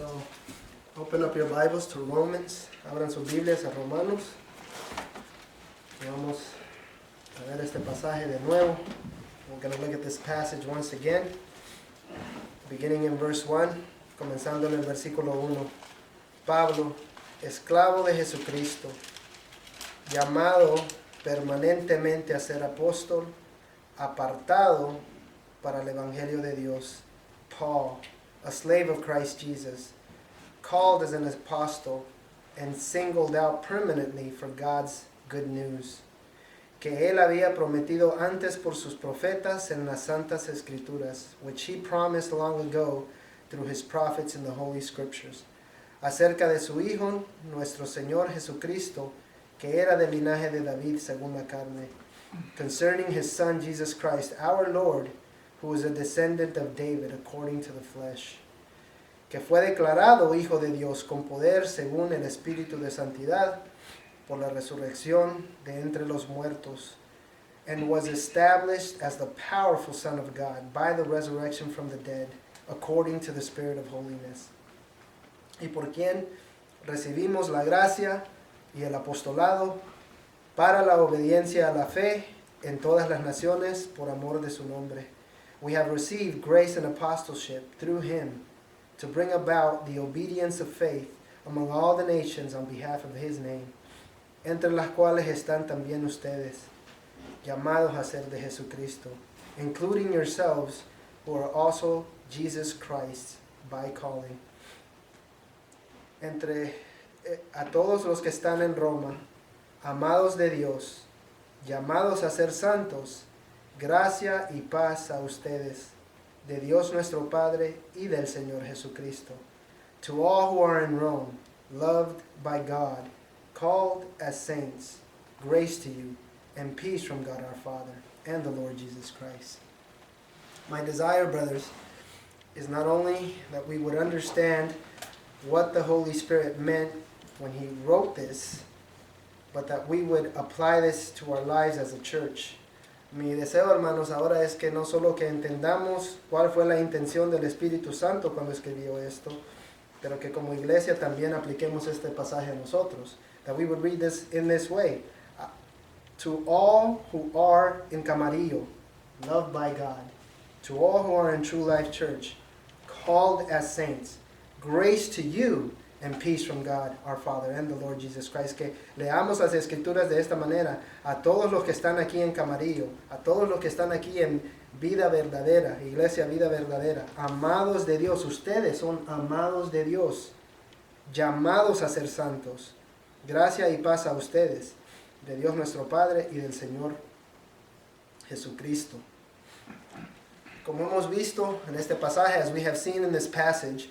So, open up your Bibles to Romans. Abran sus Biblias a Romanos. Y vamos a ver este pasaje de nuevo. We're going to look at this passage once again. Beginning in verse 1, comenzando en el versículo 1. Pablo, esclavo de Jesucristo, llamado permanentemente a ser apóstol, apartado para el Evangelio de Dios. Paul, a slave of Christ Jesus, called as an apostle and singled out permanently for God's good news, que él había prometido antes por sus profetas en las Santas Escrituras, which he promised long ago through his prophets in the Holy Scriptures, acerca de su Hijo, nuestro Señor Jesucristo, que era del linaje de David según la carne, concerning his Son Jesus Christ, our Lord, who is a descendant of David according to the flesh, que fue declarado Hijo de Dios con poder según el Espíritu de Santidad, por la resurrección de entre los muertos, and was established as the powerful Son of God by the resurrection from the dead, according to the Spirit of holiness, y por quien recibimos la gracia y el apostolado para la obediencia a la fe en todas las naciones por amor de su nombre. We have received grace and apostleship through him to bring about the obedience of faith among all the nations on behalf of his name, entre las cuales están también ustedes, llamados a ser de Jesucristo, including yourselves, who are also Jesus Christ by calling. A todos los que están en Roma, amados de Dios, llamados a ser santos, gracia y paz a ustedes, de Dios nuestro Padre y del Señor Jesucristo. To all who are in Rome, loved by God, called as saints, grace to you and peace from God our Father and the Lord Jesus Christ. My desire, brothers, is not only that we would understand what the Holy Spirit meant when he wrote this, but that we would apply this to our lives as a church. Mi deseo, hermanos, ahora es que no solo que entendamos cuál fue la intención del Espíritu Santo cuando escribió esto, pero que como iglesia también apliquemos este pasaje a nosotros. That we would read this in this way. To all who are in Camarillo, loved by God, to all who are in True Life Church, called as saints, grace to you and peace from God our Father and the Lord Jesus Christ. Que leamos las Escrituras de esta manera. A todos los que están aquí en Camarillo, a todos los que están aquí en Vida Verdadera, Iglesia Vida Verdadera, amados de Dios, ustedes son amados de Dios, llamados a ser santos. Gracia y paz a ustedes, de Dios nuestro Padre y del Señor Jesucristo. Como hemos visto en este pasaje, as we have seen in this passage,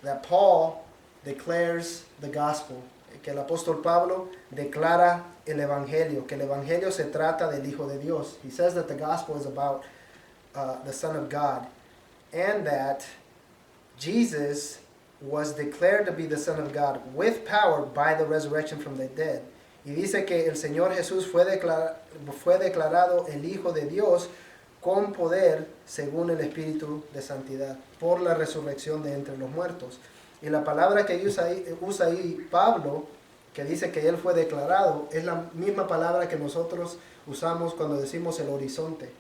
that Paul declares the gospel, que el apóstol Pablo declara el evangelio, que el evangelio se trata del Hijo de Dios. He says that the gospel is about the Son of God, and that Jesus was declared to be the Son of God with power by the resurrection from the dead. Y dice que el Señor Jesús fue declarado el Hijo de Dios con poder según el Espíritu de Santidad, por la resurrección de entre los muertos. Y la palabra que usa ahí Pablo, que dice que él fue declarado, es la misma palabra que nosotros usamos cuando decimos el horizonte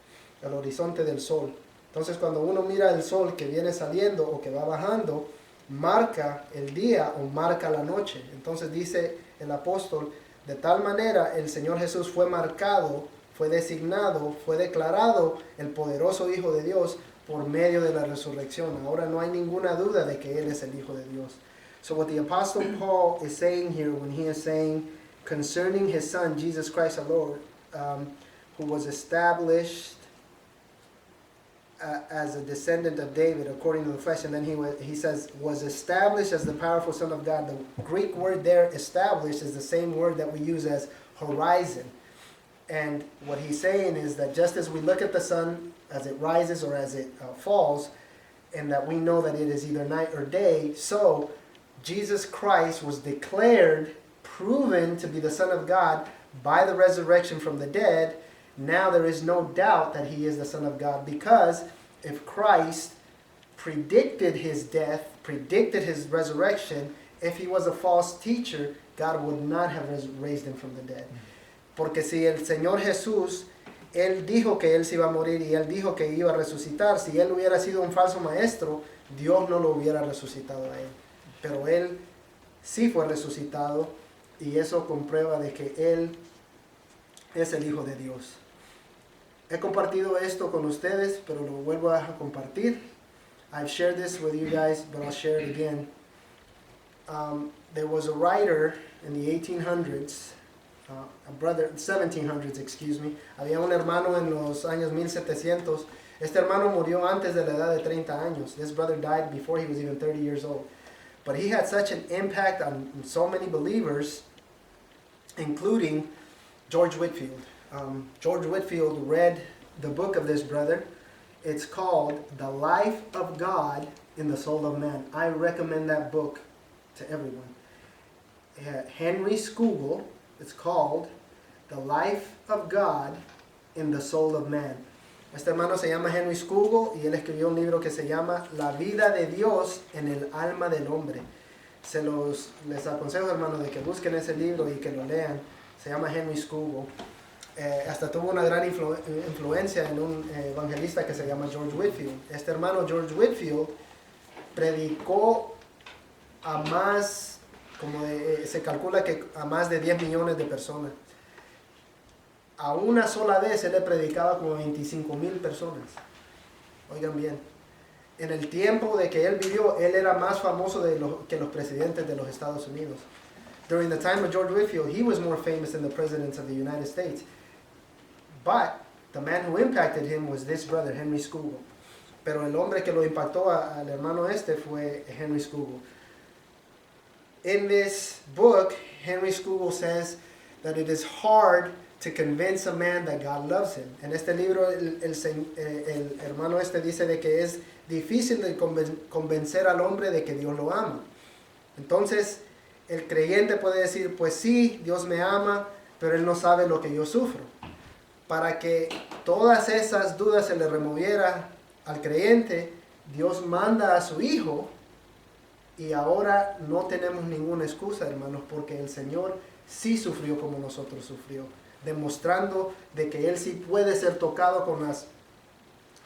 del sol. Entonces cuando uno mira el sol que viene saliendo o que va bajando, marca el día o marca la noche. Entonces dice el apóstol, de tal manera el Señor Jesús fue marcado, fue designado, fue declarado el poderoso Hijo de Dios por medio de la resurrección. Ahora no hay ninguna duda de que Él es el Hijo de Dios. So what the Apostle Paul is saying here when he is saying concerning his Son, Jesus Christ our Lord, who was established as a descendant of David according to the flesh, and then he says was established as the powerful Son of God. The Greek word there, established, is the same word that we use as horizon. And what he's saying is that just as we look at the sun as it rises or as it falls, and that we know that it is either night or day, so Jesus Christ was declared, proven to be the Son of God by the resurrection from the dead. Now there is no doubt that he is the Son of God, because if Christ predicted his death predicted his resurrection, if he was a false teacher, God would not have raised him from the dead. Porque si el Señor Jesús, él dijo que él se iba a morir y él dijo que iba a resucitar, si él hubiera sido un falso maestro, Dios no lo hubiera resucitado a él. Pero él sí fue resucitado y eso comprueba de que él es el Hijo de Dios. He compartido esto con ustedes, pero lo vuelvo a compartir. I've shared this with you guys, but I'll share it again. There was a writer in the 1800s, a brother, 1700s, excuse me. Había un hermano en los años 1700. Este hermano murió antes de la edad de 30 años. This brother died before he was even 30 years old. But he had such an impact on so many believers, including George Whitefield. George Whitefield read the book of this brother. It's called The Life of God in the Soul of Man. I recommend that book to everyone. Henry Scougal, it's called The Life of God in the Soul of Man. Este hermano se llama Henry Scougal y él escribió un libro que se llama La vida de Dios en el alma del hombre. Les aconsejo, hermano, de que busquen ese libro y que lo lean. Se llama Henry Scougal. Hasta tuvo una gran influencia en un evangelista que se llama George Whitefield. Este hermano George Whitefield predicó a más, se calcula que a más de 10 millones de personas. A una sola vez él le predicaba como 25,000 personas. Oigan bien, en el tiempo de que él vivió, él era más famoso que los presidentes de los Estados Unidos. During the time of George Whitefield, he was more famous than the presidents of the United States. But the man who impacted him was this brother, Henry Scougal. Pero el hombre que lo impactó al hermano fue Henry Scougal. In this book, Henry Scougal says that it is hard to convince a man that God loves him. En este libro, el hermano dice de que es difícil de convencer al hombre de que Dios lo ama. Entonces, el creyente puede decir, pues sí, Dios me ama, pero Él no sabe lo que yo sufro. Para que todas esas dudas se le removiera al creyente, Dios manda a su Hijo y ahora no tenemos ninguna excusa, hermanos, porque el Señor sí sufrió como nosotros sufrió, demostrando de que Él sí puede ser tocado con las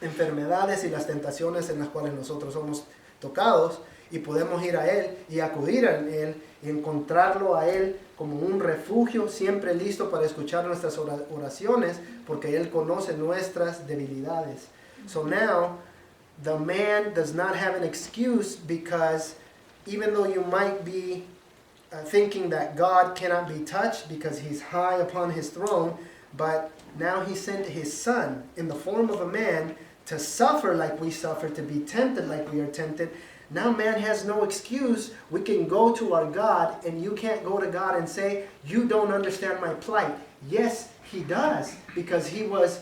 enfermedades y las tentaciones en las cuales nosotros somos tocados y podemos ir a Él y acudir a Él y encontrarlo a Él como un refugio siempre listo para escuchar nuestras oraciones porque Él conoce nuestras debilidades. So now the man does not have an excuse because even though you might be thinking that God cannot be touched because He's high upon His throne, but now He sent His Son in the form of a man to suffer like we suffer, to be tempted like we are tempted. Now man has no excuse. We can go to our God, and you can't go to God and say, you don't understand my plight. Yes, He does, because He was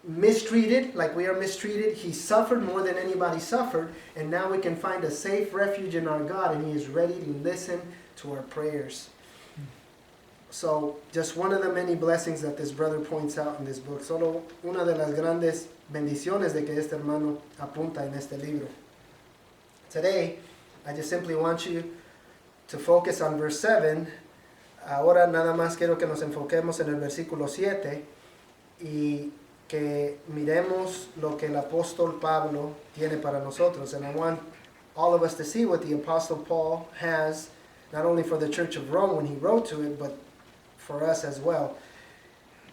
mistreated like we are mistreated. He suffered more than anybody suffered, and now we can find a safe refuge in our God, and He is ready to listen to our prayers. So, just one of the many blessings that this brother points out in this book. Solo una de las grandes bendiciones de que este hermano apunta en este libro. Today, I just simply want you to focus on verse 7. Ahora nada más quiero que nos enfoquemos en el versículo 7 y que miremos lo que el apóstol Pablo tiene para nosotros. And I want all of us to see what the apostle Paul has, not only for the church of Rome when he wrote to it, but for us as well.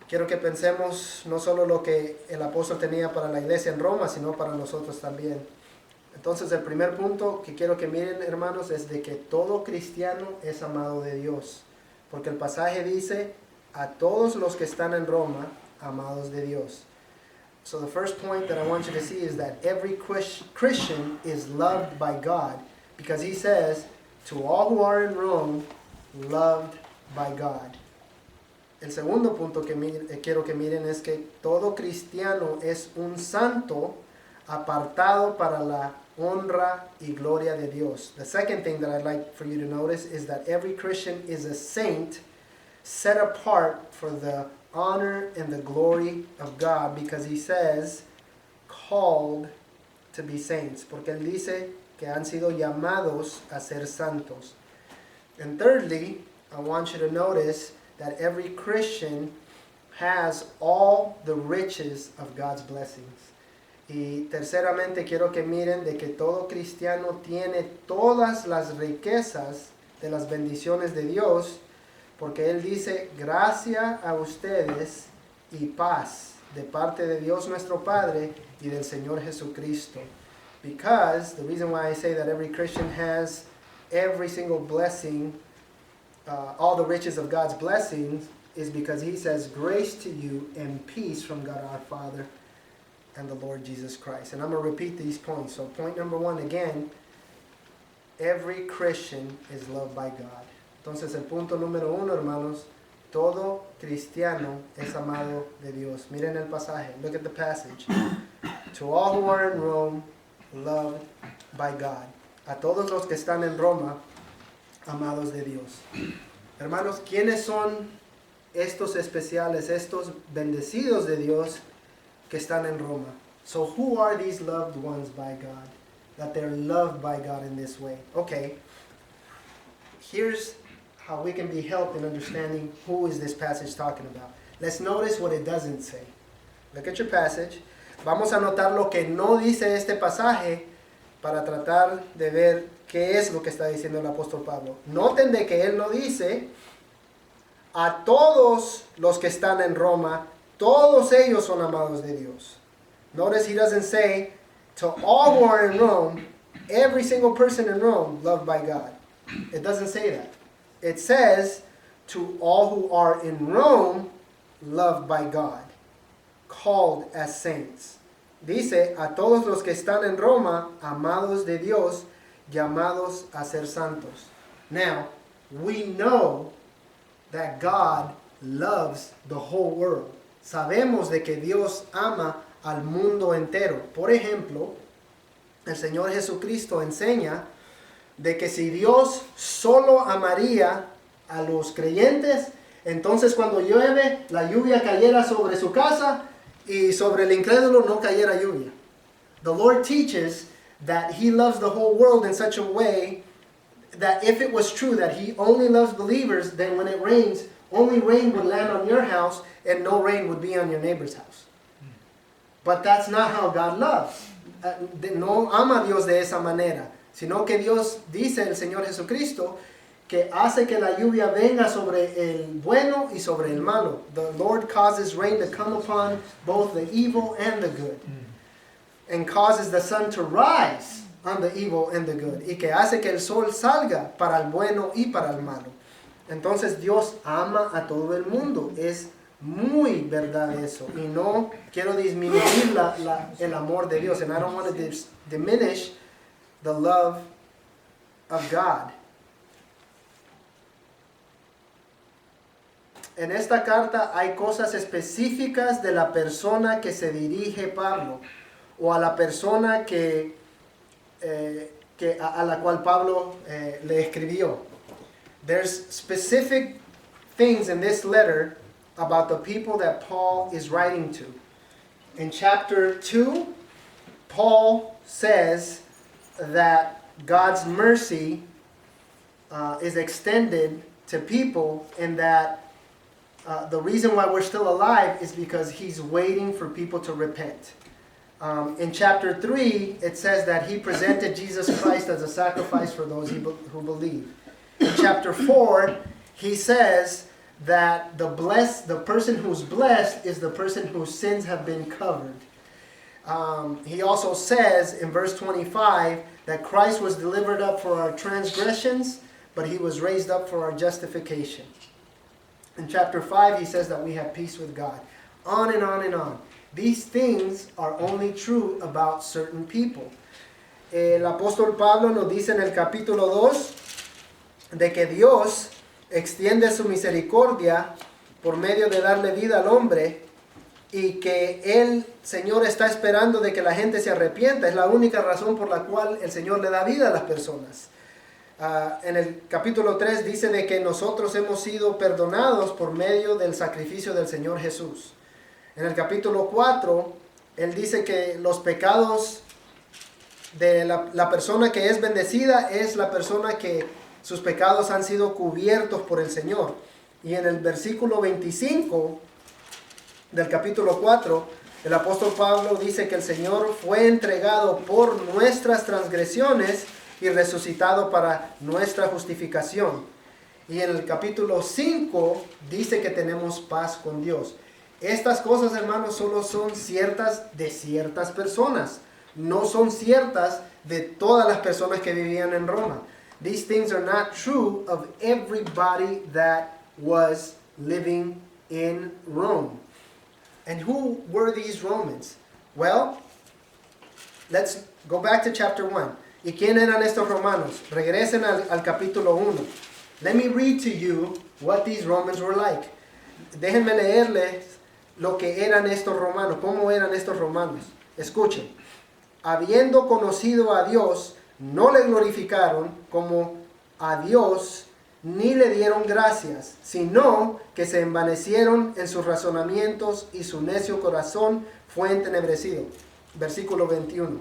Quiero que pensemos no solo lo que el apóstol tenía para la iglesia en Roma, sino para nosotros también. Entonces el primer punto que quiero que miren, hermanos, es de que todo cristiano es amado de Dios. Porque el pasaje dice, a todos los que están en Roma, amados de Dios. So the first point that I want you to see is that every Christian is loved by God. Because he says, to all who are in Rome, loved by God. El segundo punto que quiero que miren es que todo cristiano es un santo apartado para la honra y gloria de Dios. The second thing that I'd like for you to notice is that every Christian is a saint set apart for the honor and the glory of God, because he says called to be saints. Porque él dice que han sido llamados a ser santos. And thirdly, I want you to notice that every Christian has all the riches of God's blessings. Y terceramente quiero que miren de que todo cristiano tiene todas las riquezas de las bendiciones de Dios, porque Él dice, gracia a ustedes y paz de parte de Dios nuestro Padre y del Señor Jesucristo. Because the reason why I say that every Christian has every single blessing, all the riches of God's blessings, is because He says, grace to you and peace from God our Father and the Lord Jesus Christ. And I'm going to repeat these points. So point number one again, every Christian is loved by God. Entonces el punto número uno, hermanos, todo cristiano es amado de Dios. Miren el pasaje. Look at the passage. To all who are in Rome, loved by God. A todos los que están en Roma, amados de Dios. Hermanos, ¿quiénes son estos especiales, estos bendecidos de Dios que están en Roma? So who are these loved ones by God? That they're loved by God in this way. Okay, here's how we can be helped in understanding who is this passage talking about. Let's notice what it doesn't say. Look at your passage. Vamos a notar lo que no dice este pasaje para tratar de ver qué es lo que está diciendo el apóstol Pablo. Noten de que él no dice a todos los que están en Roma, todos ellos son amados de Dios. Notice he doesn't say to all who are in Rome, every single person in Rome loved by God. It doesn't say that. It says to all who are in Rome, loved by God, called as saints. Dice a todos los que están en Roma, amados de Dios, llamados a ser santos. Now, we know that God loves the whole world. Sabemos de que Dios ama al mundo entero. Por ejemplo, el Señor Jesucristo enseña de que si Dios solo amaría a los creyentes, entonces cuando llueve, la lluvia cayera sobre su casa y sobre el incrédulo no cayera lluvia. The Lord teaches that He loves the whole world in such a way that if it was true that He only loves believers, then when it rains, only rain would land on your house and no rain would be on your neighbor's house. But that's not how God loves. No ama a Dios de esa manera, sino que Dios, dice el Señor Jesucristo, que hace que la lluvia venga sobre el bueno y sobre el malo. The Lord causes rain to come upon both the evil and the good. And causes the sun to rise on the evil and the good. Y que hace que el sol salga para el bueno y para el malo. Entonces Dios ama a todo el mundo. Es muy verdad eso. Y no quiero disminuir el amor de Dios. And I don't want to diminish the love of God. En esta carta hay cosas específicas de la persona que se dirige Pablo, o a la persona a la cual Pablo le escribió. There's specific things in this letter about the people that Paul is writing to. In chapter 2, Paul says that God's mercy is extended to people, and that the reason why we're still alive is because He's waiting for people to repent. In chapter 3, it says that He presented Jesus Christ as a sacrifice for those who believe. In chapter 4, he says that the person who's blessed is the person whose sins have been covered. He also says in verse 25 that Christ was delivered up for our transgressions, but He was raised up for our justification. In chapter 5, he says that we have peace with God. On and on and on. These things are only true about certain people. El apóstol Pablo nos dice en el capítulo 2 de que Dios extiende su misericordia por medio de darle vida al hombre, y que el Señor está esperando de que la gente se arrepienta. Es la única razón por la cual el Señor le da vida a las personas. En el capítulo 3 dice de que nosotros hemos sido perdonados por medio del sacrificio del Señor Jesús. En el capítulo 4, él dice que los pecados de la persona que es bendecida es la persona que sus pecados han sido cubiertos por el Señor. Y en el versículo 25 del capítulo 4, el apóstol Pablo dice que el Señor fue entregado por nuestras transgresiones y resucitado para nuestra justificación. Y en el capítulo 5 dice que tenemos paz con Dios. Estas cosas, hermanos, solo son ciertas de ciertas personas. No son ciertas de todas las personas que vivían en Roma. These things are not true of everybody that was living in Rome. And who were these Romans? Well, let's go back to chapter 1. ¿Y quién eran estos romanos? Regresen al capítulo 1. Let me read to you what these Romans were like. Déjenme leerles lo que eran estos romanos, cómo eran estos romanos. Escuchen. Habiendo conocido a Dios, no le glorificaron como a Dios, ni le dieron gracias, sino que se envanecieron en sus razonamientos y su necio corazón fue entenebrecido. Versículo 21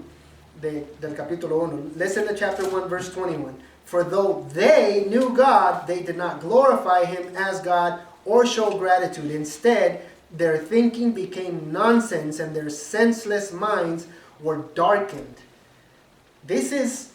del capítulo 1. Listen to chapter 1, verse 21. For though they knew God, they did not glorify him as God or show gratitude. Instead, their thinking became nonsense and their senseless minds were darkened. This is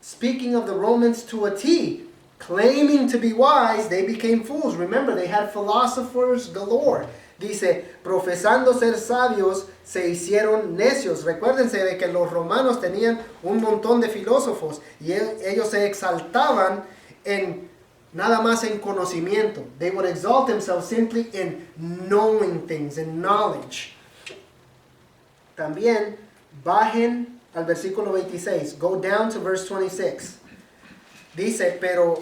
speaking of the Romans to a T. Claiming to be wise, they became fools. Remember, they had philosophers galore. Dice, profesando ser sabios, se hicieron necios. Recuérdense de que los romanos tenían un montón de filósofos y ellos se exaltaban en nada más en conocimiento. They would exalt themselves simply in knowing things, in knowledge. También bajen al versículo 26. Go down to verse 26. Dice, pero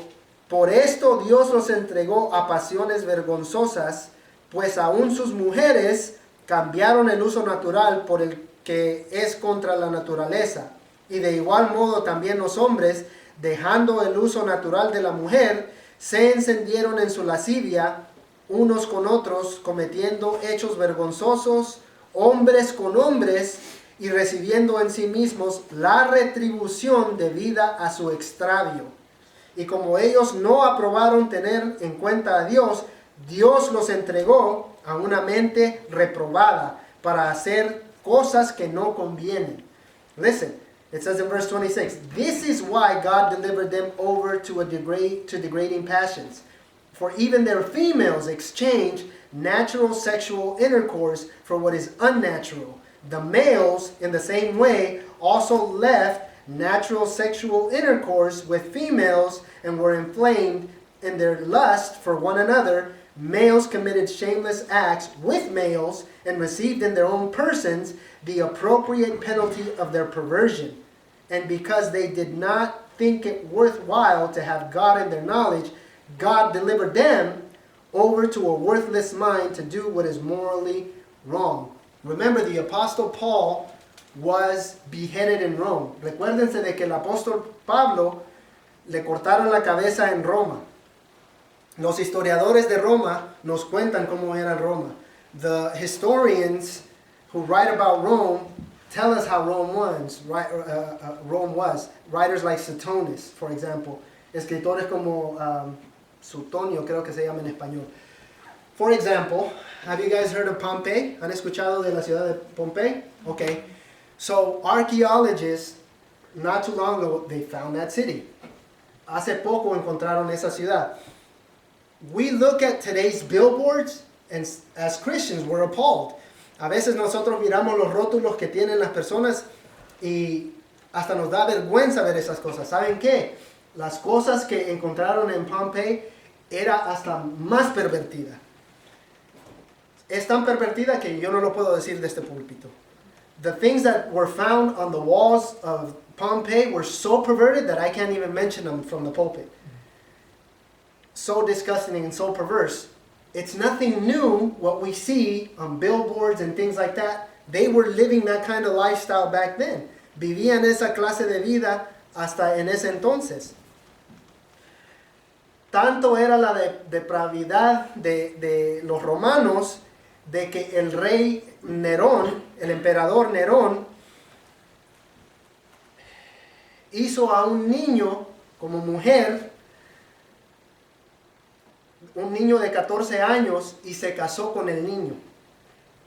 por esto Dios los entregó a pasiones vergonzosas, pues aún sus mujeres cambiaron el uso natural por el que es contra la naturaleza. Y de igual modo también los hombres, dejando el uso natural de la mujer, se encendieron en su lascivia unos con otros, cometiendo hechos vergonzosos, hombres con hombres, y recibiendo en sí mismos la retribución debida a su extravio. Y como ellos no aprobaron tener en cuenta a Dios, Dios los entregó a una mente reprobada para hacer cosas que no convienen. Listen, it says in verse 26, this is why God delivered them over to degrading passions. For even their females exchanged natural sexual intercourse for what is unnatural. The males, in the same way, also left natural sexual intercourse with females and were inflamed in their lust for one another. Males committed shameless acts with males and received in their own persons the appropriate penalty of their perversion. And because they did not think it worthwhile to have God in their knowledge, God delivered them over to a worthless mind to do what is morally wrong. Remember, the Apostle Paul was beheaded in Rome. Recuérdense de que el apóstol Pablo le cortaron la cabeza en Roma. Los historiadores de Roma nos cuentan cómo era Roma. The historians who write about Rome tell us how Rome was. Writers like Suetonius, for example. Escritores como Suetonio, creo que se llama en español. For example, have you guys heard of Pompeii? ¿Han escuchado de la ciudad de Pompeii? Okay. So archaeologists, not too long ago, they found that city. Hace poco encontraron esa ciudad. We look at today's billboards and as Christians we're appalled. A veces nosotros miramos los rótulos que tienen las personas y hasta nos da vergüenza ver esas cosas. ¿Saben qué? Las cosas que encontraron en Pompeii era hasta más pervertida. Es tan pervertida que yo no lo puedo decir de este púlpito. The things that were found on the walls of Pompeii were so perverted that I can't even mention them from the pulpit. So disgusting and so perverse. It's nothing new what we see on billboards and things like that. They were living that kind of lifestyle back then. Vivían esa clase de vida hasta en ese entonces. Tanto era la depravidad de los romanos de que el rey Nerón, el emperador Nerón, hizo a un niño como mujer, un niño de 14 años, y se casó con el niño.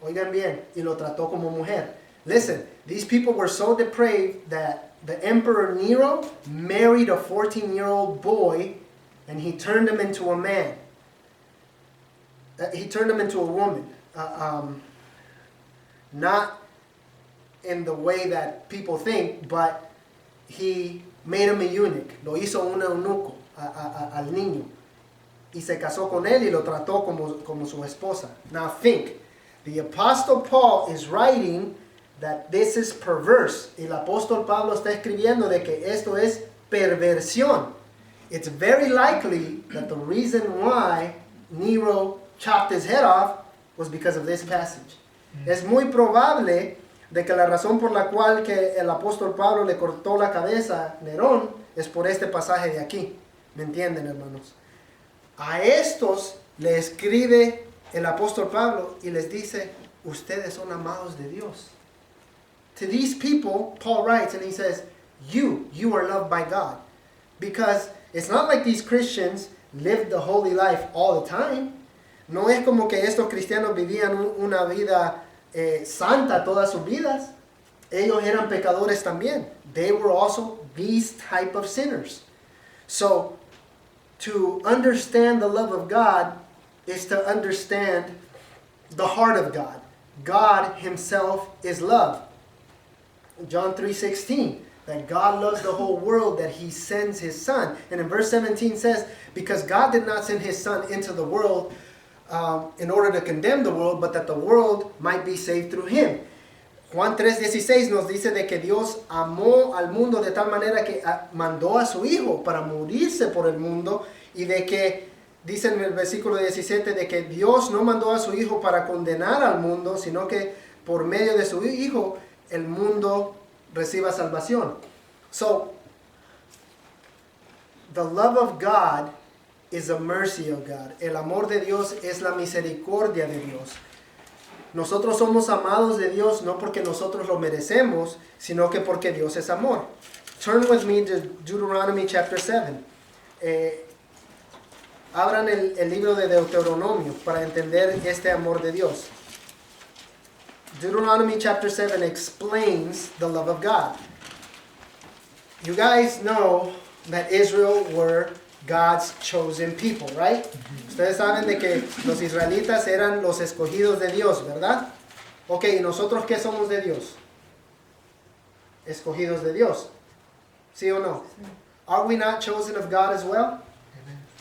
Oigan bien, y lo trató como mujer. Listen, these people were so depraved that the Emperor Nero married a 14-year-old boy and he turned him into a man. He turned him into a woman. Not in the way that people think, but he made him a eunuch. Lo hizo un eunuco al niño. Y se casó con él y lo trató como su esposa. Now think, the Apostle Paul is writing that this is perverse. El apóstol Pablo está escribiendo de que esto es perversión. It's very likely that the reason why Nero chopped his head off was because of this passage. Es muy probable de que la razón por la cual que el apóstol Pablo le cortó la cabeza a Nerón es por este pasaje de aquí. ¿Me entienden, hermanos? A estos le escribe el apóstol Pablo y les dice, ustedes son amados de Dios. To these people, Paul writes and he says, you are loved by God. Because it's not like these Christians lived the holy life all the time. No es como que estos cristianos vivían una vida santa todas sus vidas. Ellos eran pecadores también. They were also these type of sinners. So, to understand the love of God is to understand the heart of God. God himself is love. John 3:16, that God loves the whole world, that he sends his son. And in verse 17 says, because God did not send his son into the world in order to condemn the world, but that the world might be saved through him. Juan 3:16 nos dice de que Dios amó al mundo de tal manera que mandó a su hijo para morirse por el mundo, y de que dice en el versículo 17 de que Dios no mandó a su hijo para condenar al mundo, sino que por medio de su hijo el mundo reciba salvación. So, the love of God is the mercy of God. El amor de Dios es la misericordia de Dios. Nosotros somos amados de Dios no porque nosotros lo merecemos, sino que porque Dios es amor. Turn with me to Deuteronomy chapter 7. Abran el libro de Deuteronomio para entender este amor de Dios. Deuteronomy chapter 7 explains the love of God. You guys know that Israel were God's chosen people, right? Ustedes saben de que los israelitas eran los escogidos de Dios, ¿verdad? Ok, ¿y nosotros qué somos de Dios? Escogidos de Dios. ¿Sí o no? Are we not chosen of God as well?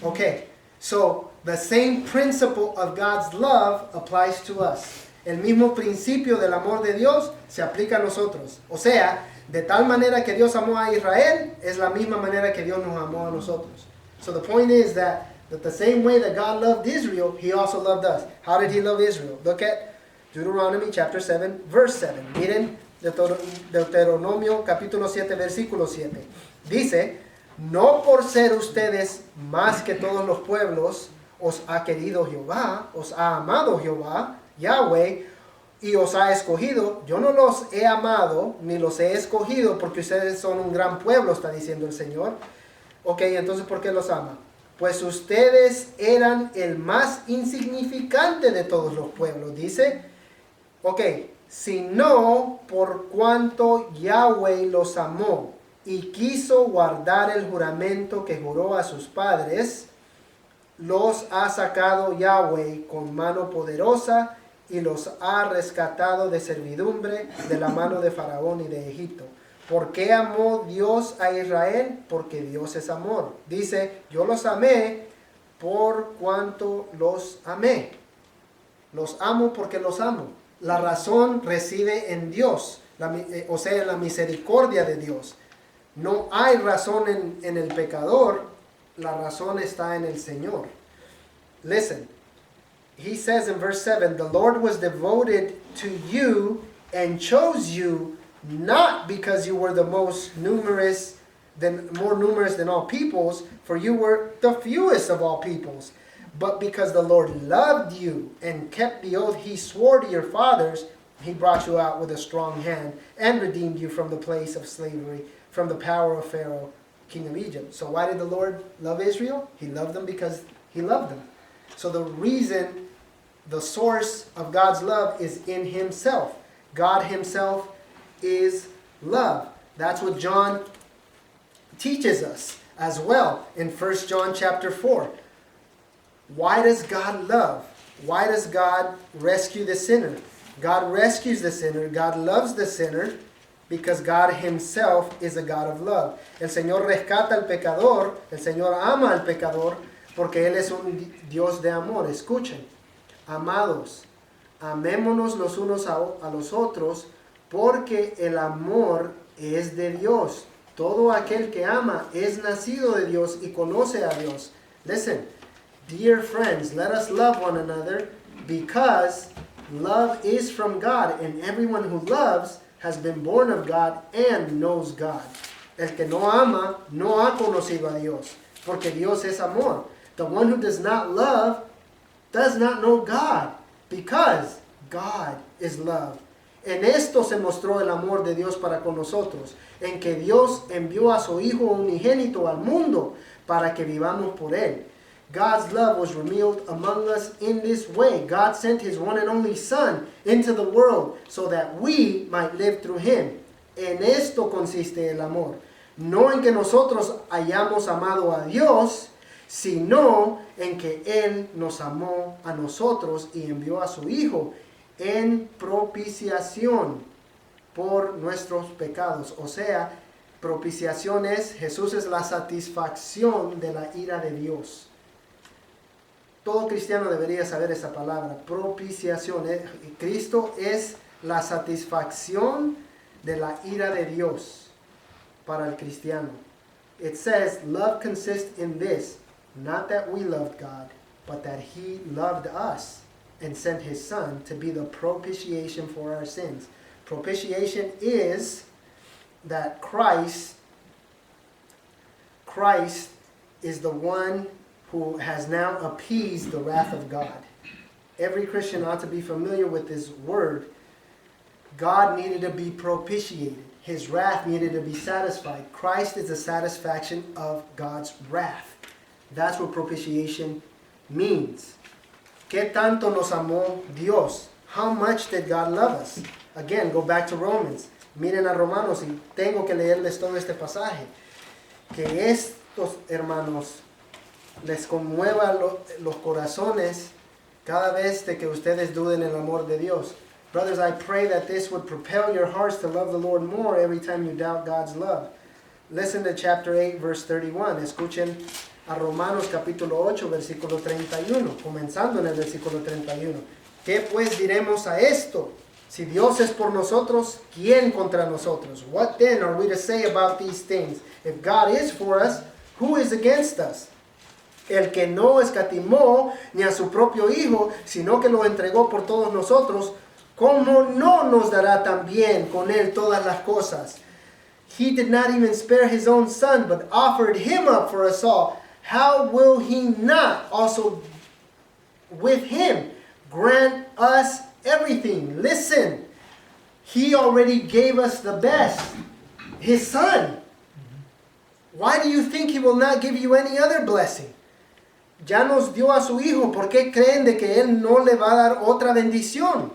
Okay, so the same principle of God's love applies to us. El mismo principio del amor de Dios se aplica a nosotros. O sea, de tal manera que Dios amó a Israel, es la misma manera que Dios nos amó a nosotros. So the point is that the same way that God loved Israel, he also loved us. How did he love Israel? Look at Deuteronomy chapter 7, verse 7. Miren Deuteronomio capítulo 7, versículo 7. Dice, no por ser ustedes más que todos los pueblos, os ha querido Jehová, os ha amado Jehová, Yahweh, y os ha escogido. Yo no los he amado, ni los he escogido, porque ustedes son un gran pueblo, está diciendo el Señor. Ok, entonces, ¿por qué los ama? Pues ustedes eran el más insignificante de todos los pueblos, dice. Ok, sino por cuanto Yahweh los amó y quiso guardar el juramento que juró a sus padres, los ha sacado Yahweh con mano poderosa y los ha rescatado de servidumbre de la mano de Faraón y de Egipto. ¿Por qué amó Dios a Israel? Porque Dios es amor. Dice, yo los amé por cuanto los amé. Los amo porque los amo. La razón reside en Dios, o sea, en la misericordia de Dios. No hay razón en el pecador, la razón está en el Señor. Listen. He says in verse 7, the Lord was devoted to you and chose you not because you were the more numerous than all peoples, for you were the fewest of all peoples, but because the Lord loved you and kept the oath he swore to your fathers, he brought you out with a strong hand and redeemed you from the place of slavery, from the power of Pharaoh, king of Egypt. So why did the Lord love Israel? He loved them because he loved them. So the reason, the source of God's love is in himself. God himself is love. That's what John teaches us as well in 1 John chapter 4. Why does God love? Why does God rescue the sinner? God rescues the sinner, God loves the sinner, because God himself is a God of love. El Señor rescata al pecador, el Señor ama al pecador, porque Él es un Dios de amor. Escuchen, amados, amémonos los unos a los otros, porque el amor es de Dios. Todo aquel que ama es nacido de Dios y conoce a Dios. Listen, dear friends, let us love one another, because love is from God, and everyone who loves has been born of God and knows God. El que no ama no ha conocido a Dios, porque Dios es amor. The one who does not love does not know God, because God is love. En esto se mostró el amor de Dios para con nosotros, en que Dios envió a su Hijo unigénito al mundo para que vivamos por Él. God's love was revealed among us in this way. God sent his one and only Son into the world so that we might live through him. En esto consiste el amor. No en que nosotros hayamos amado a Dios, sino en que Él nos amó a nosotros y envió a su Hijo en propiciación por nuestros pecados. O sea, propiciación es, Jesús es la satisfacción de la ira de Dios. Todo cristiano debería saber esa palabra, propiciación. Cristo es la satisfacción de la ira de Dios para el cristiano. It says, love consists in this, not that we loved God, but that he loved us and sent his Son to be the propitiation for our sins. Propitiation is that Christ is the one who has now appeased the wrath of God. Every Christian ought to be familiar with this word. God needed to be propitiated. His wrath needed to be satisfied. Christ is the satisfaction of God's wrath. That's what propitiation means. ¿Qué tanto nos amó Dios? How much did God love us? Again, go back to Romans. Miren a Romanos y tengo que leerles todo este pasaje. Que estos hermanos les conmueva los corazones cada vez de que ustedes duden el amor de Dios. Brothers, I pray that this would propel your hearts to love the Lord more every time you doubt God's love. Listen to chapter 8, verse 31. Escuchen a Romanos capítulo 8, versículo 31, comenzando en el versículo 31. ¿Qué pues diremos a esto? Si Dios es por nosotros, ¿quién contra nosotros? What then are we to say about these things? If God is for us, who is against us? El que no escatimó ni a su propio Hijo, sino que lo entregó por todos nosotros, ¿cómo no nos dará también con él todas las cosas? He did not even spare his own Son, but offered him up for us all. How will he not also with him grant us everything? Listen, he already gave us the best, his Son. Why do you think he will not give you any other blessing? Ya nos dio a su Hijo, ¿por qué creen de que Él no le va a dar otra bendición?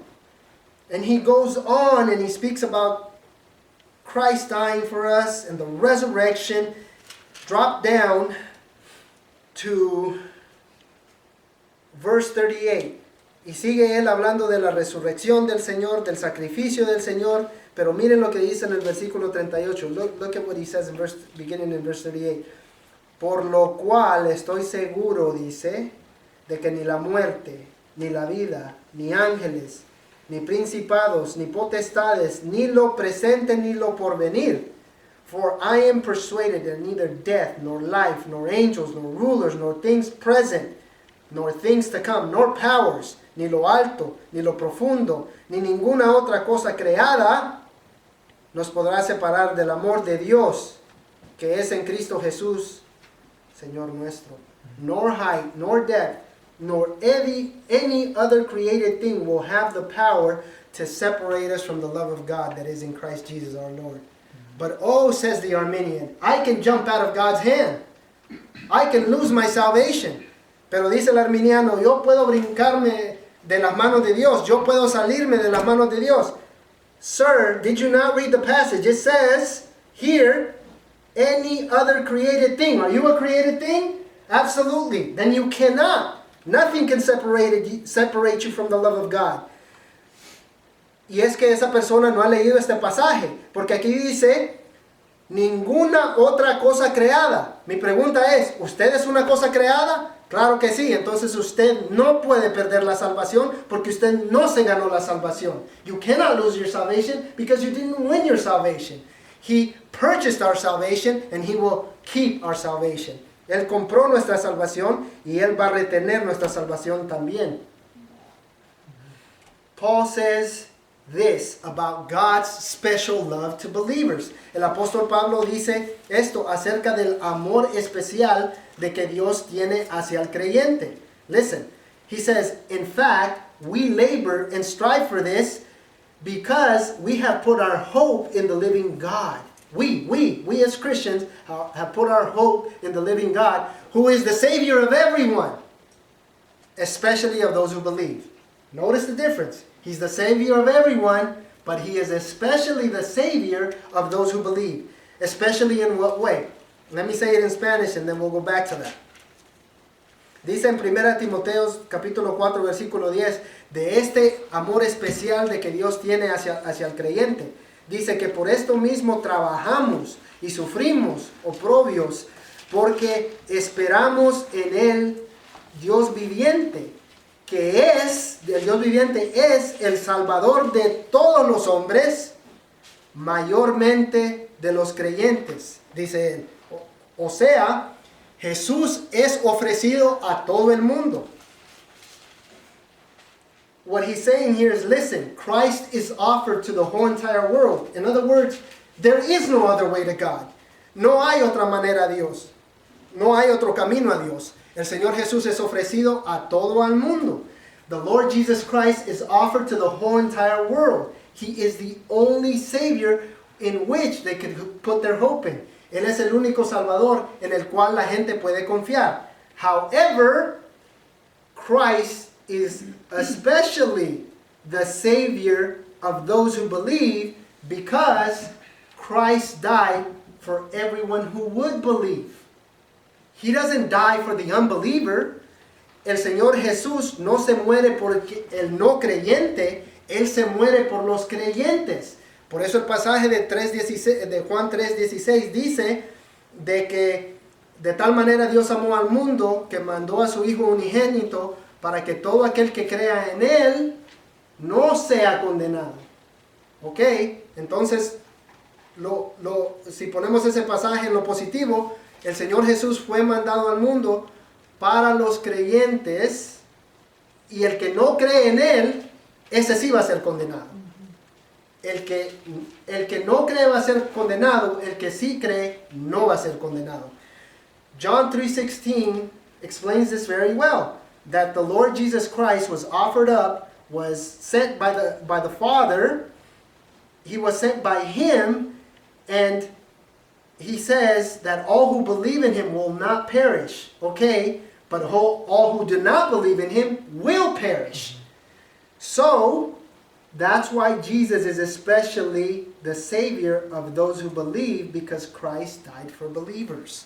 And he goes on and he speaks about Christ dying for us and the resurrection. Drop down to verse 38. Y sigue él hablando de la resurrección del Señor, del sacrificio del Señor. Pero miren lo que dice en el versículo 38. Look at what he says beginning in verse 38. Por lo cual estoy seguro, dice, de que ni la muerte, ni la vida, ni ángeles, ni principados, ni potestades, ni lo presente, ni lo porvenir. For I am persuaded that neither death, nor life, nor angels, nor rulers, nor things present, nor things to come, nor powers, ni lo alto, ni lo profundo, ni ninguna otra cosa creada, nos podrá separar del amor de Dios, que es en Cristo Jesús, Señor nuestro. Nor height, nor depth, nor any other created thing will have the power to separate us from the love of God that is in Christ Jesus our Lord. But oh, says the Arminian, I can jump out of God's hand. I can lose my salvation. Pero dice el arminiano, yo puedo brincarme de las manos de Dios. Yo puedo salirme de las manos de Dios. Sir, did you not read the passage? It says here, any other created thing. Are you a created thing? Absolutely. Then you cannot. Nothing can separate you from the love of God. Y es que esa persona no ha leído este pasaje, porque aquí dice, ninguna otra cosa creada. Mi pregunta es, ¿usted es una cosa creada? Claro que sí. Entonces usted no puede perder la salvación porque usted no se ganó la salvación. You cannot lose your salvation because you didn't win your salvation. He purchased our salvation and He will keep our salvation. Él compró nuestra salvación y Él va a retener nuestra salvación también. Paul says this about God's special love to believers. El apóstol Pablo dice esto acerca del amor especial de que Dios tiene hacia el creyente. Listen, he says, in fact, we labor and strive for this because we have put our hope in the living God. We as Christians have put our hope in the living God, who is the Savior of everyone, especially of those who believe. Notice the difference. He's the Savior of everyone, but He is especially the Savior of those who believe. Especially in what way? Let me say it in Spanish and then we'll go back to that. Dice en 1 Timoteo capítulo 4 versículo 10, de este amor especial de que Dios tiene hacia el creyente. Dice que por esto mismo trabajamos y sufrimos oprobios porque esperamos en el Dios viviente, que es, el Dios viviente es el Salvador de todos los hombres, mayormente de los creyentes. Dice él, o sea, Jesús es ofrecido a todo el mundo. What he's saying here is, listen, Christ is offered to the whole entire world. In other words, there is no other way to God. No hay otra manera a Dios. No hay otro camino a Dios. El Señor Jesús es ofrecido a todo el mundo. The Lord Jesus Christ is offered to the whole entire world. He is the only Savior in which they can put their hope in. Él es el único Salvador en el cual la gente puede confiar. However, Christ is especially the Savior of those who believe because Christ died for everyone who would believe. He doesn't die for the unbeliever. El Señor Jesús no se muere por el no creyente, Él se muere por los creyentes. Por eso el pasaje de Juan 3:16 dice de que de tal manera Dios amó al mundo que mandó a su Hijo unigénito para que todo aquel que crea en Él no sea condenado. ¿Ok? Entonces, si ponemos ese pasaje en lo positivo, el Señor Jesús fue mandado al mundo para los creyentes y el que no cree en Él, ese sí va a ser condenado. El que no cree va a ser condenado, el que sí cree no va a ser condenado. John 3:16 explains this very well, that the Lord Jesus Christ was offered up, was sent by the Father, He was sent by Him, and He says that all who believe in Him will not perish, okay? But all who do not believe in Him will perish. So, that's why Jesus is especially the Savior of those who believe, because Christ died for believers.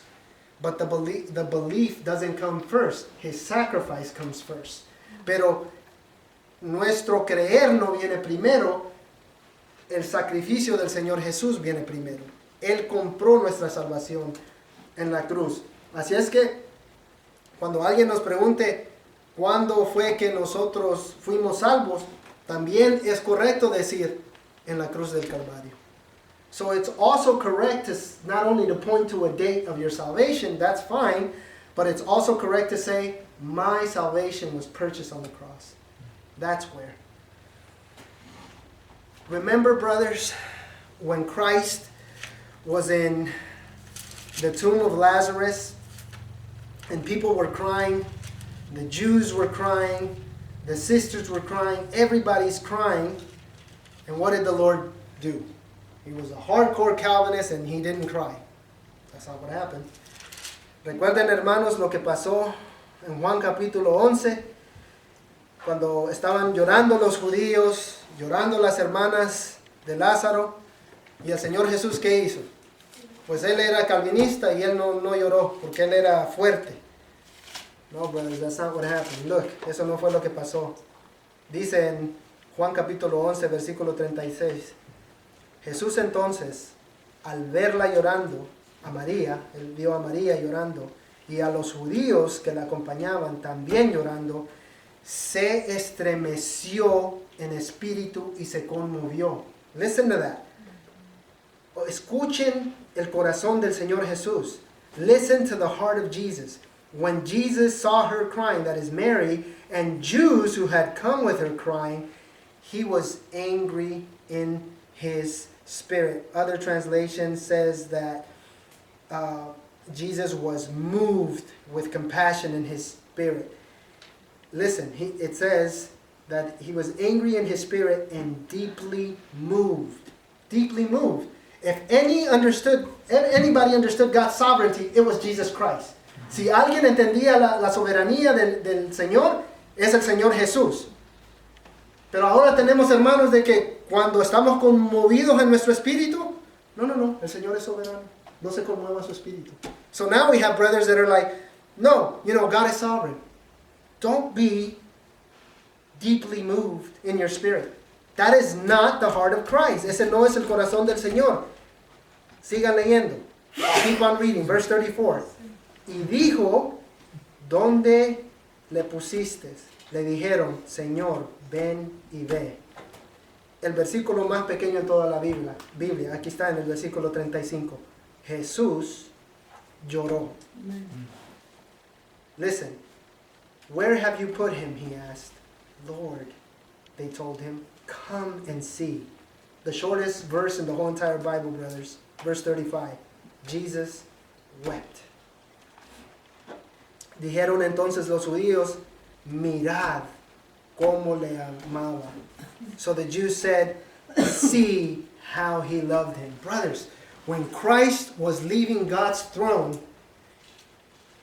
But the belief doesn't come first. His sacrifice comes first. Pero nuestro creer no viene primero. El sacrificio del Señor Jesús viene primero. Él compró nuestra salvación en la cruz. Así es que cuando alguien nos pregunte cuándo fue que nosotros fuimos salvos, también es correcto decir en la cruz del Calvario. So it's also correct to not only to point to a date of your salvation, that's fine, but it's also correct to say, my salvation was purchased on the cross. That's where. Remember, brothers, when Christ was in the tomb of Lazarus and people were crying, the Jews were crying, the sisters were crying, everybody's crying. And what did the Lord do? He was a hardcore Calvinist and he didn't cry. That's not what happened. Recuerden, hermanos, lo que pasó en Juan capítulo 11, cuando estaban llorando los judíos, llorando las hermanas de Lázaro, y el Señor Jesús, ¿qué hizo? Pues él era calvinista y él no lloró porque él era fuerte. No, brothers, that's not what happened. Look, eso no fue lo que pasó. Dice en Juan capítulo 11, versículo 36. Jesús entonces, al verla llorando, a María, él vio a María llorando, y a los judíos que la acompañaban también llorando, se estremeció en espíritu y se conmovió. Listen to that. Escuchen el corazón del Señor Jesús. Listen to the heart of Jesus. When Jesus saw her crying, that is Mary, and Jews who had come with her crying, he was angry in his spirit. Other translation says that Jesus was moved with compassion in his spirit. Listen, it says that he was angry in his spirit and deeply moved. Deeply moved. If anybody understood God's sovereignty, it was Jesus Christ. Si alguien entendía la soberanía del Señor, es el Señor Jesús. Pero ahora tenemos, hermanos, de que cuando estamos conmovidos en nuestro espíritu, no, el Señor es soberano. No se conmueva su espíritu. So now we have brothers that are like, no, God is sovereign. Don't be deeply moved in your spirit. That is not the heart of Christ. Ese no es el corazón del Señor. Sigan leyendo. Keep on reading. Verse 34. Y dijo, ¿dónde le pusiste? Le dijeron, Señor, ven y ve. El versículo más pequeño en toda la Biblia. Aquí está en el versículo 35. Jesús lloró. Listen. Where have you put him? He asked. Lord, they told him, come and see. The shortest verse in the whole entire Bible, brothers. Verse 35. Jesus wept. Dijeron entonces los judíos, mirad cómo le amaba. So the Jews said, see how he loved him. Brothers, when Christ was leaving God's throne,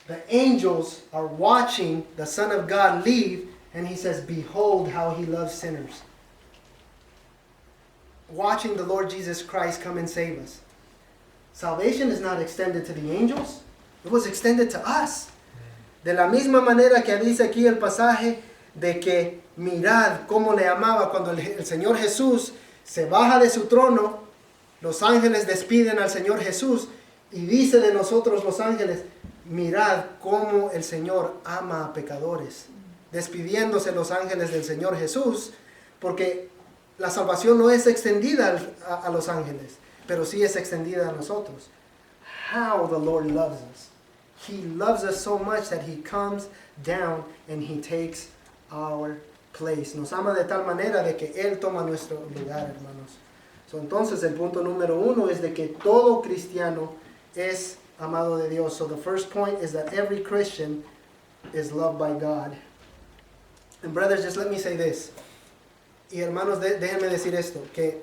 the angels are watching the Son of God leave, and he says, behold how he loves sinners. Watching the Lord Jesus Christ come and save us. Salvation is not extended to the angels. It was extended to us. De la misma manera que dice aquí el pasaje de que mirad cómo le amaba cuando el Señor Jesús se baja de su trono, los ángeles despiden al Señor Jesús y dice de nosotros los ángeles, mirad cómo el Señor ama a pecadores. Despidiéndose los ángeles del Señor Jesús, porque la salvación no es extendida a los ángeles, pero sí es extendida a nosotros. How the Lord loves us. He loves us so much that he comes down and he takes our place. Nos ama de tal manera de que él toma nuestro lugar, hermanos. So, entonces el punto número 1 es de que todo cristiano es amado de Dios. So the first point is that every Christian is loved by God. And brothers, just let me say this. Y hermanos, déjenme decir esto, que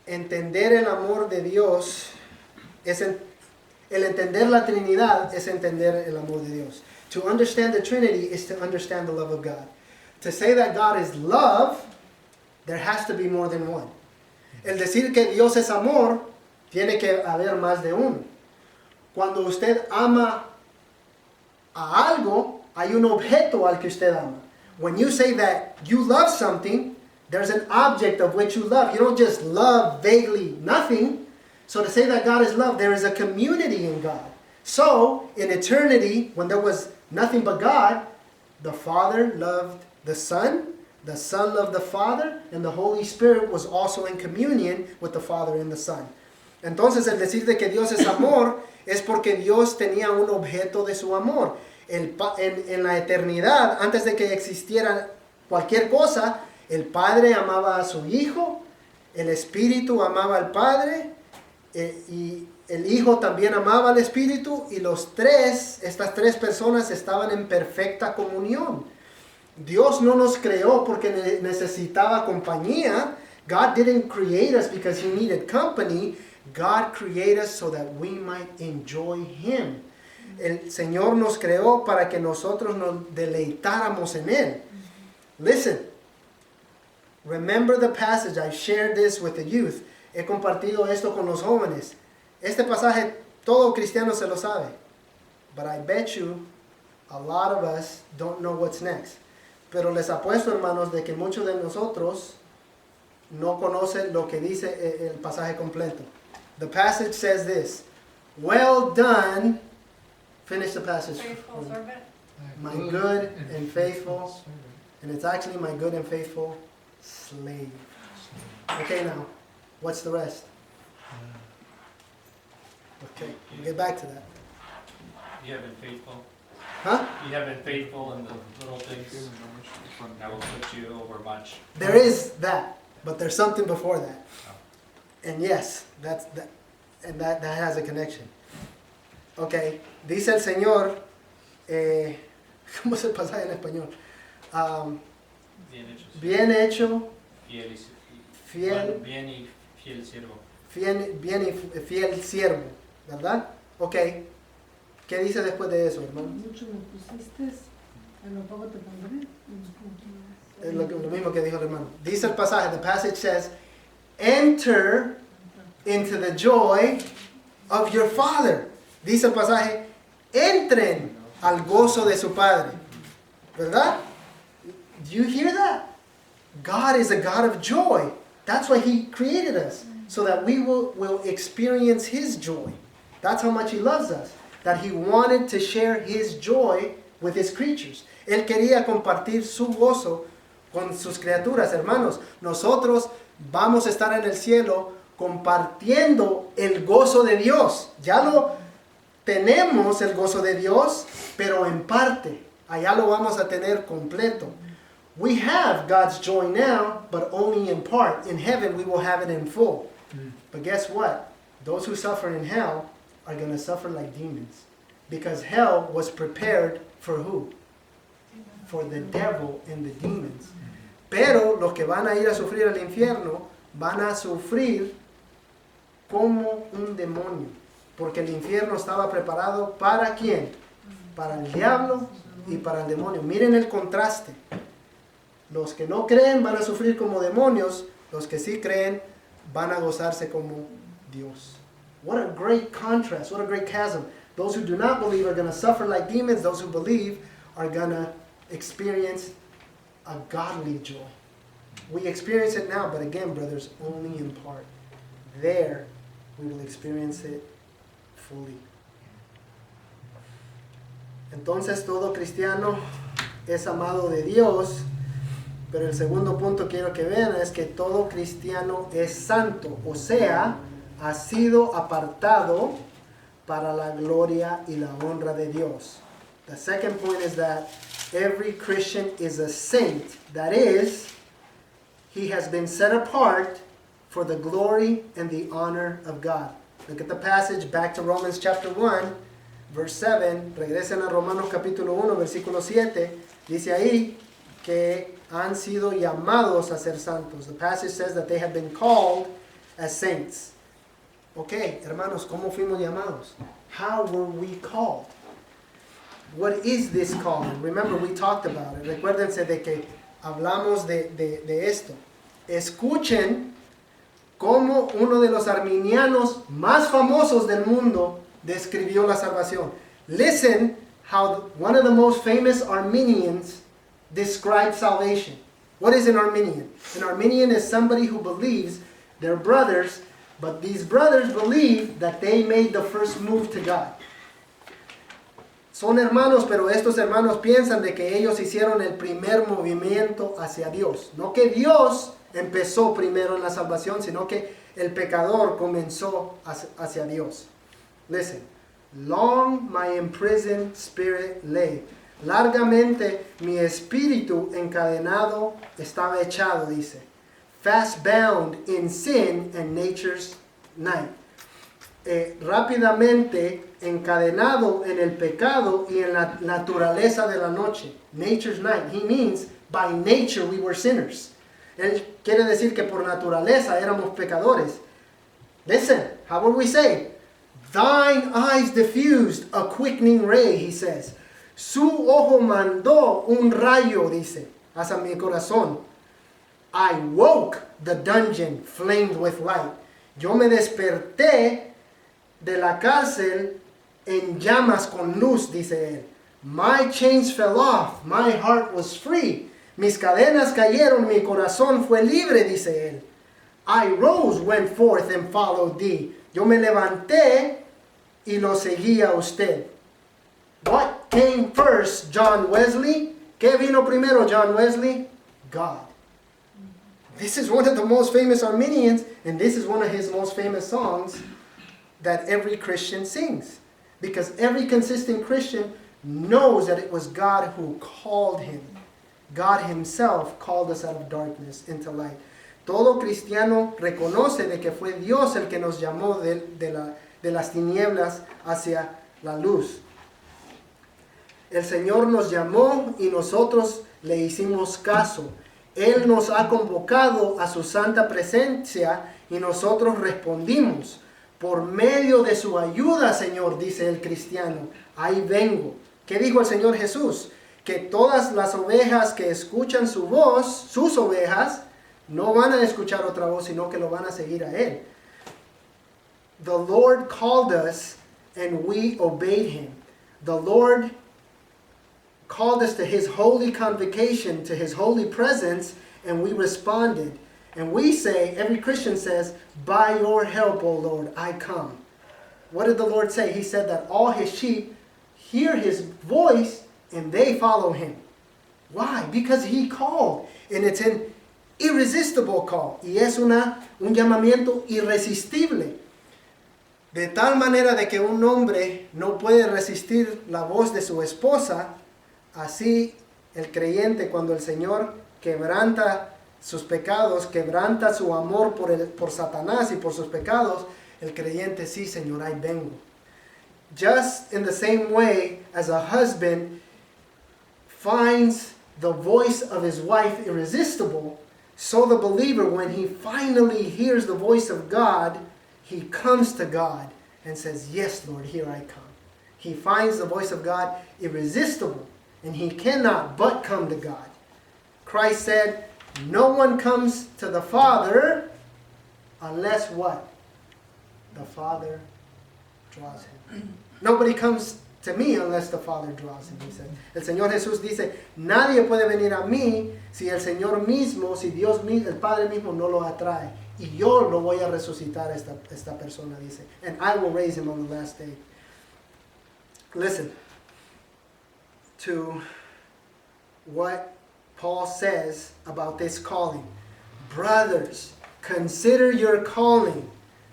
entender el amor de Dios es el entender la Trinidad es entender el amor de Dios. To understand the Trinity is to understand the love of God. To say that God is love, there has to be more than one. El decir que Dios es amor, tiene que haber más de uno. Cuando usted ama a algo, hay un objeto al que usted ama. When you say that you love something, there's an object of which you love. You don't just love vaguely nothing. So to say that God is love, there is a community in God. So, in eternity, when there was nothing but God, the Father loved the Son loved the Father, and the Holy Spirit was also in communion with the Father and the Son. Entonces, el decir de que Dios es amor, es porque Dios tenía un objeto de su amor. En la eternidad, antes de que existiera cualquier cosa, el Padre amaba a su Hijo, el Espíritu amaba al Padre, y el Hijo también amaba al Espíritu, y estas tres personas estaban en perfecta comunión. Dios no nos creó porque necesitaba compañía. God didn't create us because He needed company. God created us so that we might enjoy Him. El Señor nos creó para que nosotros nos deleitáramos en Él. Listen. Remember the passage. I shared this with the youth. He compartido esto con los jóvenes. Este pasaje todo cristiano se lo sabe. But I bet you a lot of us don't know what's next. Pero les apuesto, hermanos, de que muchos de nosotros no conocen lo que dice el pasaje completo. The passage says this. Well done. Finish the passage. Faithful servant. My good and faithful. And it's actually my good and faithful slave. Okay, now, what's the rest? Okay, we'll get back to that. You have been faithful. Huh? You have been faithful in the little things. I will put you over much. There is that, but there's something before that. And yes, that has a connection. Okay, dice el Señor, ¿cómo se pasa en español? Bien hecho. Bien hecho, Fiel y fiel, bien y fiel siervo. bien y fiel siervo, ¿verdad? Ok, ¿qué dice después de eso, hermano? Mucho me pusiste, a lo poco te pondré. Es lo mismo que dijo el hermano. Dice el pasaje, the passage says, enter into the joy of your Father. Dice el pasaje, entren al gozo de su Padre. ¿Verdad? Do you hear that? God is a God of joy. That's why He created us, so that we will experience His joy. That's how much He loves us, that He wanted to share His joy with His creatures. Él quería compartir su gozo con sus criaturas, hermanos. Nosotros vamos a estar en el cielo compartiendo el gozo de Dios. Ya lo tenemos, el gozo de Dios, pero en parte. Allá lo vamos a tener completo. We have God's joy now, but only in part. In heaven, we will have it in full. But guess what? Those who suffer in hell are going to suffer like demons. Because hell was prepared for who? For the devil and the demons. Pero los que van a ir a sufrir al infierno van a sufrir como un demonio. Porque el infierno estaba preparado ¿para quién? Para el diablo y para el demonio. Miren el contraste. Los que no creen van a sufrir como demonios. Los que sí creen van a gozarse como Dios. What a great contrast. What a great chasm. Those who do not believe are going to suffer like demons. Those who believe are going to experience a godly joy. We experience it now, but again, brothers, only in part. There, we will experience it fully. Entonces, todo cristiano es amado de Dios, pero el segundo punto quiero que vean es que todo cristiano es santo, o sea, ha sido apartado para la gloria y la honra de Dios. The second point is that every Christian is a saint. That is, he has been set apart for the glory and the honor of God. Look at the passage back to Romans chapter 1, verse 7. Regresen a Romanos capítulo 1, versículo 7. Dice ahí que han sido llamados a ser santos. The passage says that they have been called as saints. Okay, hermanos, ¿cómo fuimos llamados? How were we called? What is this calling? Remember, we talked about it. Recuérdense de que hablamos de esto. Escuchen cómo uno de los arminianos más famosos del mundo describió la salvación. Listen how one of the most famous Arminians described salvation. What is an Arminian? An Arminian is somebody who believes they're brothers, but these brothers believe that they made the first move to God. Son hermanos, pero estos hermanos piensan de que ellos hicieron el primer movimiento hacia Dios. No que Dios empezó primero en la salvación, sino que el pecador comenzó hacia Dios. Listen. Long my imprisoned spirit lay. Largamente mi espíritu encadenado estaba echado, dice. Fast bound in sin and nature's night. Rápidamente encadenado en el pecado y en la naturaleza de la noche. Nature's night. He means by nature we were sinners. Él quiere decir que por naturaleza éramos pecadores. Listen, how would we say? Thine eyes diffused a quickening ray, he says. Su ojo mandó un rayo, dice, hacia mi corazón. I woke, the dungeon flamed with light. Yo me desperté de la cárcel en llamas con luz, dice él. My chains fell off, my heart was free. Mis cadenas cayeron, mi corazón fue libre, dice él. I rose, went forth and followed thee. Yo me levanté y lo seguí a usted. What came first, John Wesley? ¿Qué vino primero, John Wesley? God. This is one of the most famous Arminians, and this is one of his most famous songs that every Christian sings. Because every consistent Christian knows that it was God who called him. God himself called us out of darkness into light. Todo cristiano reconoce de que fue Dios el que nos llamó de las tinieblas hacia la luz. El Señor nos llamó y nosotros le hicimos caso. Él nos ha convocado a su santa presencia y nosotros respondimos. Por medio de su ayuda, Señor, dice el cristiano, ahí vengo. ¿Qué dijo el Señor Jesús? Que todas las ovejas que escuchan su voz, sus ovejas, no van a escuchar otra voz, sino que lo van a seguir a Él. The Lord called us and we obeyed Him. The Lord called us to His holy convocation, to His holy presence, and we responded. And we say, every Christian says, by your help, O Lord, I come. What did the Lord say? He said that all His sheep hear His voice and they follow Him. Why? Because He called. And it's an irresistible call. Y es un llamamiento irresistible. De tal manera de que un hombre no puede resistir la voz de su esposa, así el creyente cuando el Señor quebranta sus pecados, quebranta su amor por Satanás y por sus pecados, el creyente, sí, Señor, ahí vengo. Just in the same way as a husband finds the voice of his wife irresistible, so the believer, when he finally hears the voice of God, he comes to God and says, yes, Lord, here I come. He finds the voice of God irresistible, and he cannot but come to God. Christ said, no one comes to the Father unless what? The Father draws him. Nobody comes to me unless the Father draws him, he said. El Señor Jesús dice, nadie puede venir a mí si el Señor mismo, si Dios mismo, el Padre mismo no lo atrae. Y yo lo voy a resucitar a esta persona, dice. And I will raise him on the last day. Listen to what Paul says about this calling. Brothers, consider your calling.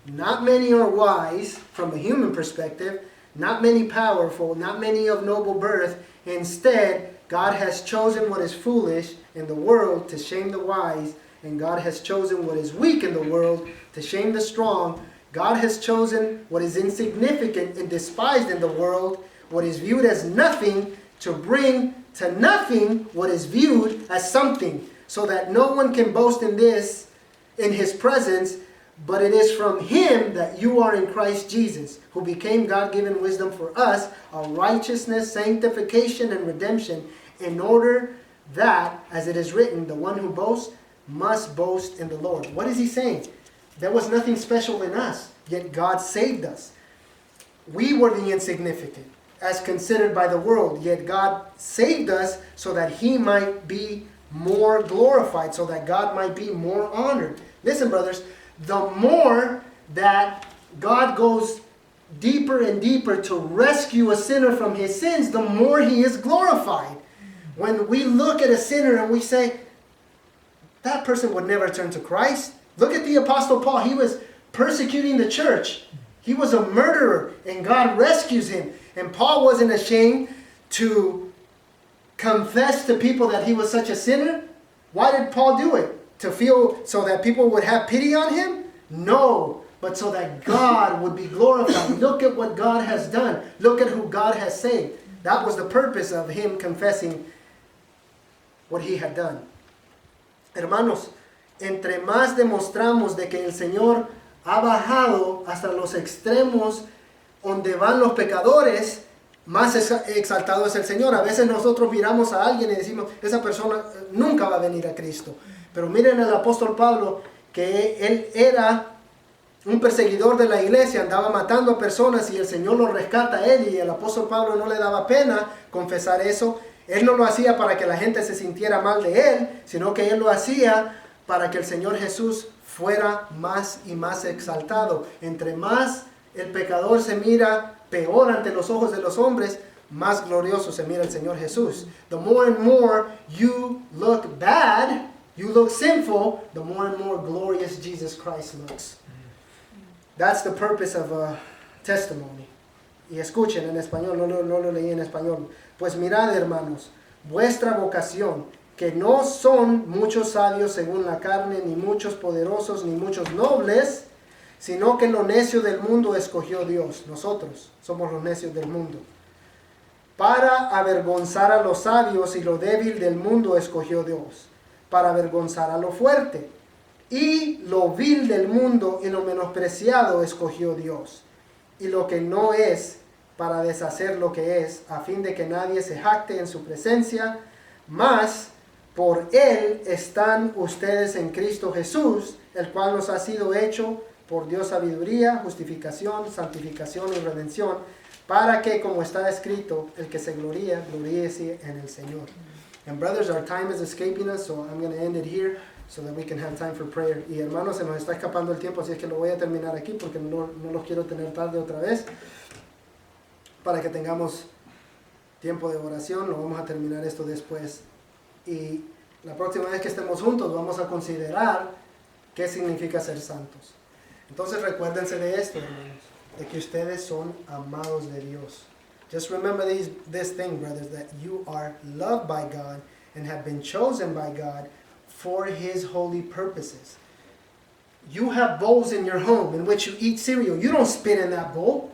Not many are wise from a human perspective, not many powerful, not many of noble birth. Instead, God has chosen what is foolish in the world to shame the wise, and God has chosen what is weak in the world to shame the strong. God has chosen what is insignificant and despised in the world, what is viewed as nothing, to bring to nothing what is viewed as something, so that no one can boast in this, in His presence, but it is from Him that you are in Christ Jesus, who became God-given wisdom for us, a righteousness, sanctification, and redemption, in order that, as it is written, the one who boasts must boast in the Lord. What is he saying? There was nothing special in us, yet God saved us. We were the insignificant, as considered by the world, yet God saved us so that He might be more glorified, so that God might be more honored. Listen, brothers, the more that God goes deeper and deeper to rescue a sinner from his sins, the more He is glorified. When we look at a sinner and we say, that person would never turn to Christ. Look at the Apostle Paul. He was persecuting the church. He was a murderer, and God rescues him. And Paul wasn't ashamed to confess to people that he was such a sinner. Why did Paul do it? To feel so that people would have pity on him? No, but so that God would be glorified. Look at what God has done. Look at who God has saved. That was the purpose of him confessing what he had done. Hermanos, entre más demostramos de que el Señor ha bajado hasta los extremos donde van los pecadores, más exaltado es el Señor. A veces nosotros miramos a alguien y decimos, esa persona nunca va a venir a Cristo. Pero miren al apóstol Pablo, que él era un perseguidor de la iglesia, andaba matando a personas y el Señor lo rescata a él, y el apóstol Pablo no le daba pena confesar eso. Él no lo hacía para que la gente se sintiera mal de él, sino que él lo hacía para que el Señor Jesús fuera más y más exaltado. Entre más el pecador se mira peor ante los ojos de los hombres, más glorioso se mira el Señor Jesús. The more and more you look bad, you look sinful, the more and more glorious Jesus Christ looks. That's the purpose of a testimony. Y escuchen en español, no lo leí en español. Pues mirad, hermanos, vuestra vocación, que no son muchos sabios según la carne, ni muchos poderosos, ni muchos nobles, sino que lo necio del mundo escogió Dios. Nosotros somos los necios del mundo. Para avergonzar a los sabios, y lo débil del mundo escogió Dios. Para avergonzar a lo fuerte. Y lo vil del mundo y lo menospreciado escogió Dios. Y lo que no es, para deshacer lo que es, a fin de que nadie se jacte en su presencia. Mas por Él están ustedes en Cristo Jesús, el cual nos ha sido hecho por Dios sabiduría, justificación, santificación y redención, para que, como está escrito, el que se gloría, gloríese en el Señor. And brothers, our time is escaping us, so I'm going to end it here so that we can have time for prayer. Y hermanos, se nos está escapando el tiempo, así es que lo voy a terminar aquí porque no los quiero tener tarde otra vez. Para que tengamos tiempo de oración, lo vamos a terminar esto después. Y la próxima vez que estemos juntos vamos a considerar qué significa ser santos. Entonces recuérdense de esto, hermanos, de que ustedes son amados de Dios. Just remember this thing, brothers, that you are loved by God and have been chosen by God for His holy purposes. You have bowls in your home in which you eat cereal. You don't spit in that bowl.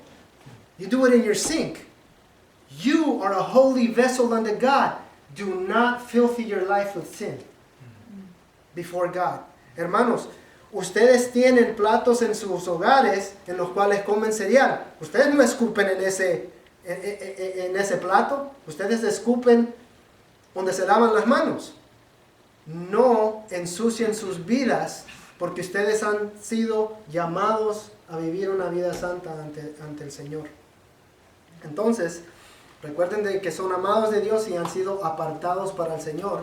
You do it in your sink. You are a holy vessel unto God. Do not filthy your life with sin before God. Hermanos, ustedes tienen platos en sus hogares en los cuales comen cereal. Ustedes no escupen en ese plato. Ustedes escupen donde se lavan las manos. No ensucien sus vidas, porque ustedes han sido llamados a vivir una vida santa ante el Señor. Entonces, recuerden de que son amados de Dios y han sido apartados para el Señor.